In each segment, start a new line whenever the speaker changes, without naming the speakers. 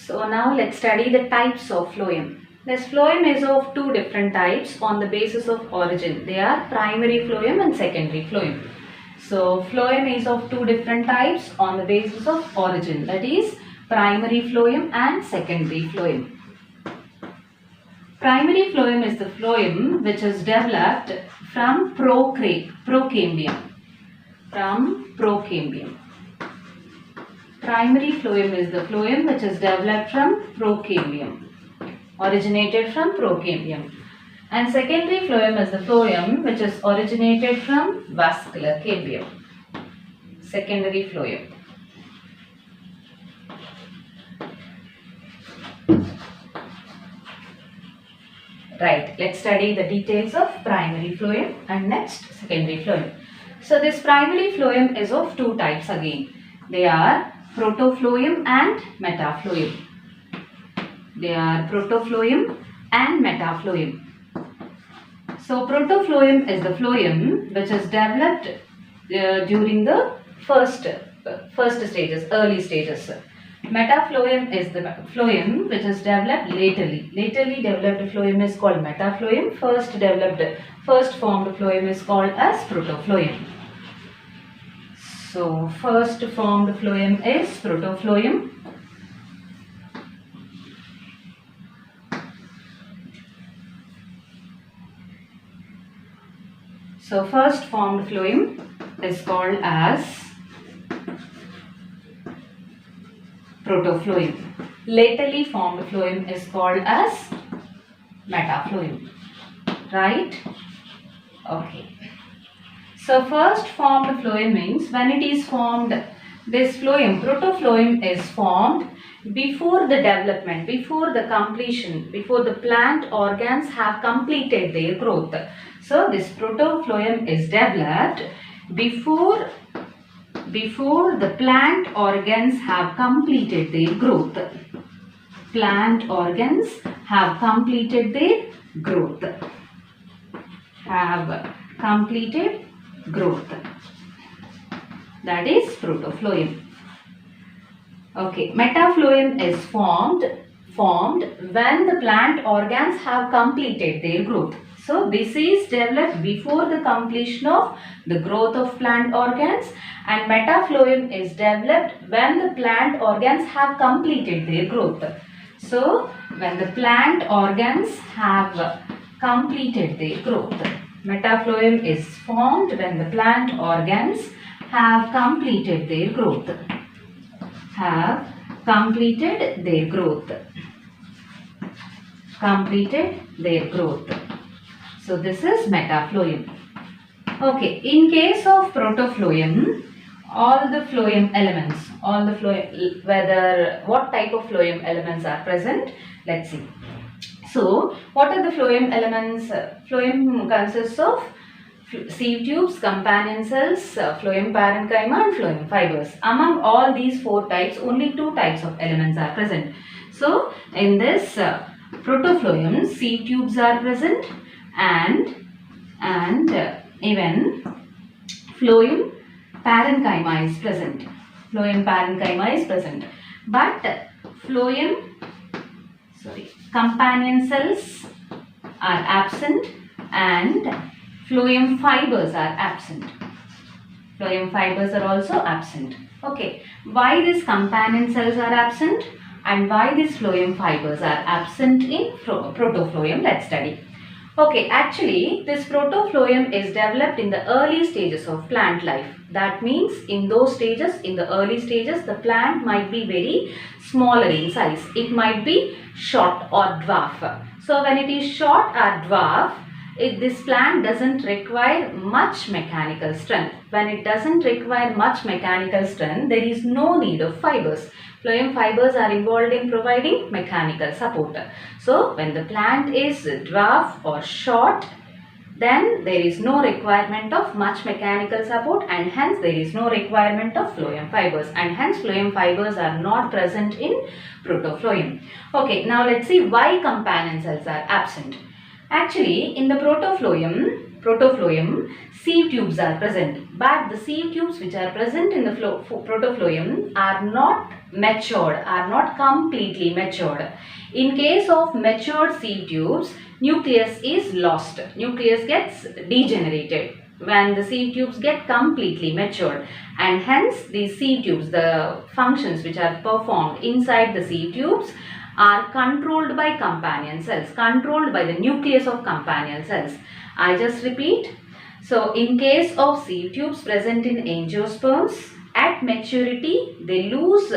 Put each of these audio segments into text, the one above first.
So now let's study the types of phloem. This phloem is of two different types on the basis of origin. They are primary phloem and secondary phloem. So phloem is of two different types on the basis of origin, that is primary phloem and secondary phloem. Primary phloem is the phloem which is developed from procambium. Primary phloem is the phloem which is developed from procambium, originated from procambium. And secondary phloem is the phloem which is originated from vascular cambium. Secondary phloem. Right, let's study the details of primary phloem and next secondary phloem. So this primary phloem is of two types again. They are protophlloem and metaphlloem. So protophlloem is the phloem which is developed during the first stages, early stages. Metaphloem is the phloem which is developed lately. Lately developed phloem is called metaphloem. First formed phloem is called as protophlloem. So first formed phloem is protophlloem. So first formed phloem is called as protophlloem. Lately formed phloem is called as metaphloem. Right? Okay. So first formed phloem means when it is formed, this phloem, protophlloem is formed before the development, before the completion, before the plant organs have completed their growth. So this protophlloem is developed before the plant organs have completed their growth. Plant organs have completed their growth. That is protophlloem. Okay, metaphloem is formed when the plant organs have completed their growth. So this is developed before the completion of the growth of plant organs, and metaphloem is developed when the plant organs have completed their growth. So when the plant organs have completed their growth. Metaphloem is formed when the plant organs have completed their growth. So this is metaphloem. Okay, in case of protophlloem, all the phloem elements, what type of phloem elements are present? Let's see. So, what are the phloem elements? Phloem consists of sieve tubes, companion cells, phloem parenchyma and phloem fibers. Among all these four types, only two types of elements are present. So, in this protophlloem, sieve tubes are present and even phloem parenchyma is present. But companion cells are absent and phloem fibers are absent. Phloem fibers are also absent. Okay, why these companion cells are absent and why these phloem fibers are absent in protophlloem? Let's study. Okay, actually this protophlloem is developed in the early stages of plant life. That means in those stages, in the early stages, the plant might be very smaller in size. It might be short or dwarf. So when it is short or dwarf, this plant doesn't require much mechanical strength. When it doesn't require much mechanical strength, there is no need of fibers. Phloem fibers are involved in providing mechanical support. So when the plant is dwarf or short, then there is no requirement of much mechanical support and hence there is no requirement of phloem fibers, and hence phloem fibers are not present in protophlloem. Okay, now let's see why companion cells are absent. Actually, in the protophlloem, sieve tubes are present, but the sieve tubes which are present in the protophlloem are not matured, are not completely matured. In case of matured sieve tubes, nucleus is lost. Nucleus gets degenerated when the sieve tubes get completely matured, and hence these sieve tubes, the functions which are performed inside the sieve tubes are controlled by companion cells, controlled by the nucleus of companion cells. I just repeat. So in case of sieve tubes present in angiosperms, at maturity they lose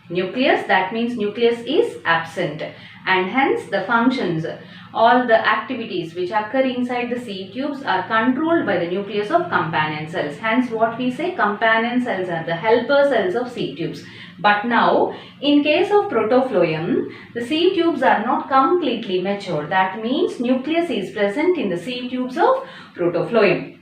nucleus. That means nucleus is absent, and hence the functions, all the activities which occur inside the sieve tubes are controlled by the nucleus of companion cells. Hence what we say, companion cells are the helper cells of sieve tubes. But now in case of protophlorium, the sieve tubes are not completely mature. That means nucleus is present in the sieve tubes of protophlorium.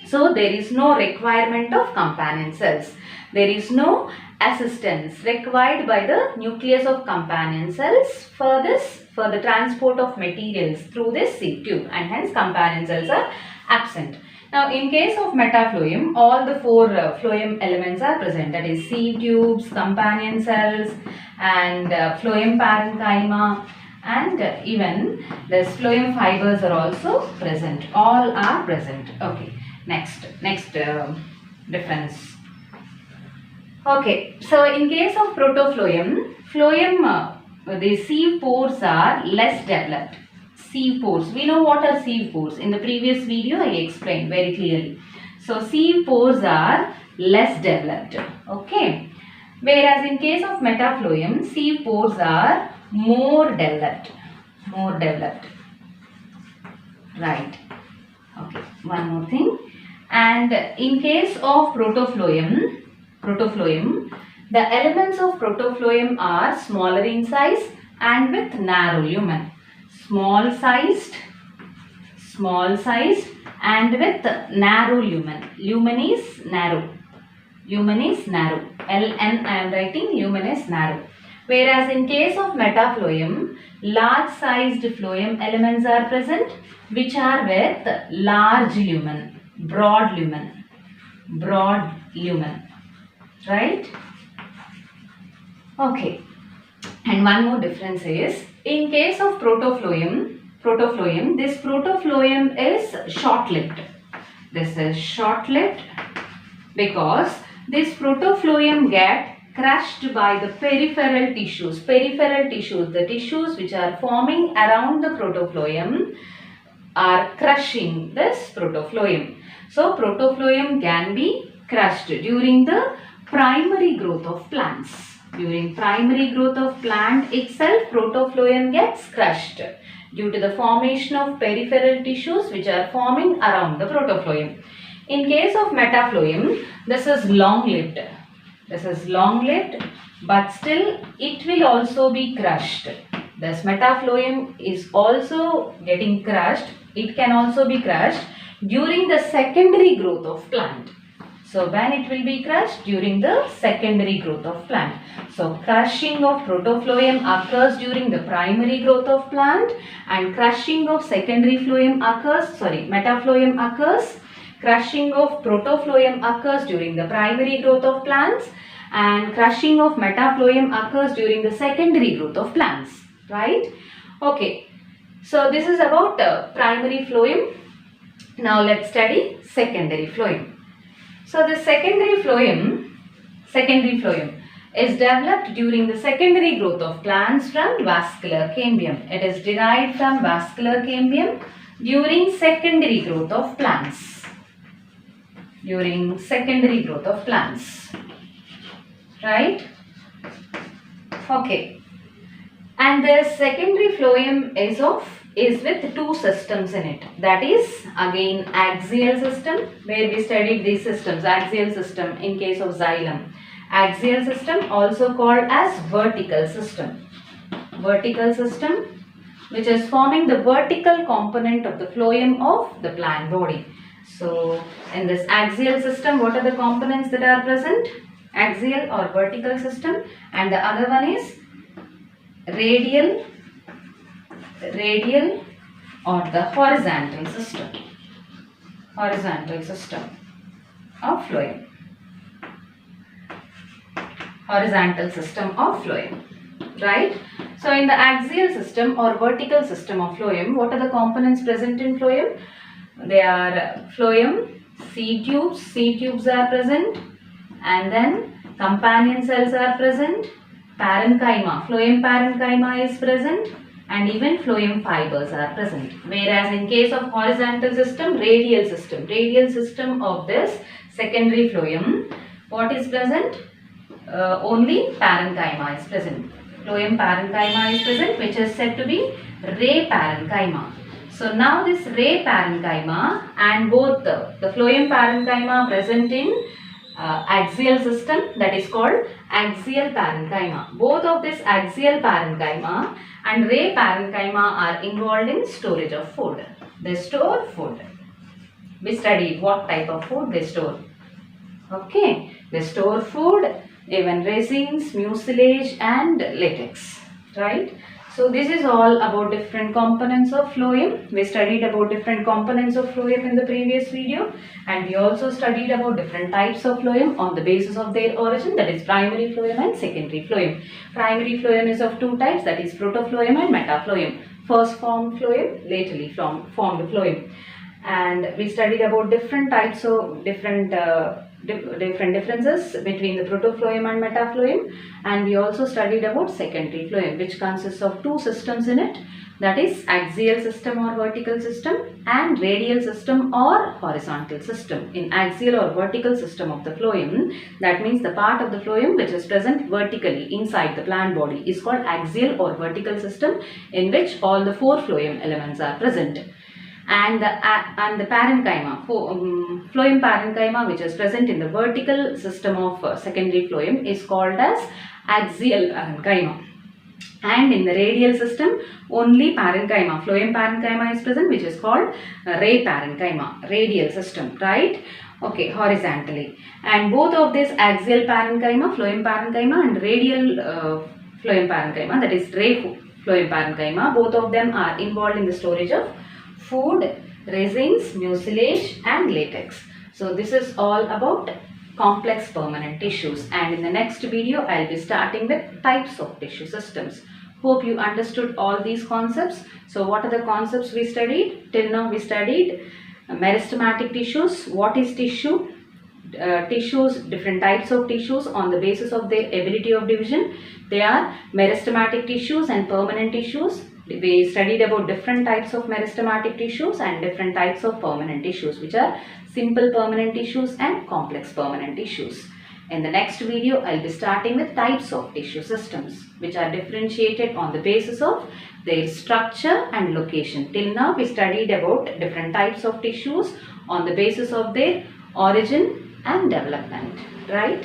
So there is no requirement of companion cells. There is no assistance required by the nucleus of companion cells for the transport of materials through this sieve tube, and hence companion cells are absent. Now in case of metaphlorium, all the four phloem elements are present, that is sieve tubes, companion cells, and phloem parenchyma, and even the phloem fibers are also present. All are present. Okay, next difference. Okay, so in case of protophlorium, the sieve pores are less developed. Sieve pores, we know what are sieve pores. In the previous video I explained very clearly. So sieve pores are less developed. Okay, whereas in case of metaphlorium, sieve pores are more developed. Right. Okay, one more thing. And in case of protophlorium, the elements of protophlorium are smaller in size and with narrow lumen. Small sized and with narrow lumen. Lumen is narrow. LN I am writing, lumen is narrow. Whereas in case of metaphlorium, large sized phloem elements are present which are with large lumen, broad lumen. Right? Okay. And one more difference is, in case of protophlorium, this protophlorium is short-lived. This is short-lived because this protophlorium get crushed by the peripheral tissues. The tissues which are forming around the protophlorium are crushing this protophlorium. So protophlorium can be crushed during the primary growth of plants. During primary growth of plant itself, protophlorium gets crushed due to the formation of peripheral tissues which are forming around the protophlorium. In case of metaphlorium, this is long-lived. But still it will also be crushed. This metaphlorium is also getting crushed. It can also be crushed during the secondary growth of plant. So when it will be crushed? During the secondary growth of plant. So crushing of protophlorium occurs during the primary growth of plant, and crushing of metaphlorium occurs. Crushing of protophlorium occurs during the primary growth of plants, and crushing of metaphlorium occurs during the secondary growth of plants. Right? Okay. So this is about primary phloem. Now let's study secondary phloem. So the secondary phloem is developed during the secondary growth of plants from vascular cambium. It is derived from vascular cambium during secondary growth of plants. Right? Okay. And the secondary phloem is with two systems in it. That is again axial system, where we studied these systems. Axial system in case of xylem. Axial system also called as vertical system. Which is forming the vertical component of the phloem of the plant body. So in this axial system, what are the components that are present? Axial or vertical system, and the other one is radial or the horizontal system of phloem. horizontal system of phloem, right? So in the axial system or vertical system of phloem, what are the components present in phloem? They are phloem, seed tubes are present, and then companion cells are present, parenchyma, phloem parenchyma is present, and even phloem fibers are present. Whereas in case of horizontal system, radial system of this secondary phloem, what is present? Only parenchyma is present. Phloem parenchyma is present, which is said to be ray parenchyma. So now this ray parenchyma and both the phloem parenchyma present in axial system, that is called axial parenchyma. Both of this axial parenchyma and ray parenchyma are involved in storage of food. They store food. We studied what type of food they store. Okay, they store food, even resins, mucilage and latex, right? So this is all about different components of phloem. We studied about different components of phloem in the previous video, and we also studied about different types of phloem on the basis of their origin, that is primary phloem and secondary phloem. Primary phloem is of two types, that is protophlloem and metaphlloem. First formed phloem, lately formed phloem. And we studied about different types of different differences between the protophlloem and metaphlloem, and we also studied about secondary phloem, which consists of two systems in it, that is axial system or vertical system and radial system or horizontal system. In axial or vertical system of the phloem, that means the part of the phloem which is present vertically inside the plant body is called axial or vertical system, in which all the four phloem elements are present. And the parenchyma, phloem parenchyma, which is present in the vertical system of secondary phloem, is called as axial parenchyma. And in the radial system, only parenchyma, phloem parenchyma is present, which is called ray parenchyma, radial system, right? Okay, horizontally. And both of this axial parenchyma, phloem parenchyma, and radial phloem parenchyma, that is ray phloem parenchyma, both of them are involved in the storage of food, resins, mucilage and latex. So this is all about complex permanent tissues, and in the next video I will be starting with types of tissue systems. Hope you understood all these concepts. So what are the concepts we studied? Till now we studied meristematic tissues. What is tissue? Tissues, different types of tissues on the basis of their ability of division. They are meristematic tissues and permanent tissues. We studied about different types of meristematic tissues and different types of permanent tissues, which are simple permanent tissues and complex permanent tissues. In the next video, I will be starting with types of tissue systems, which are differentiated on the basis of their structure and location. Till now, we studied about different types of tissues on the basis of their origin and development, right?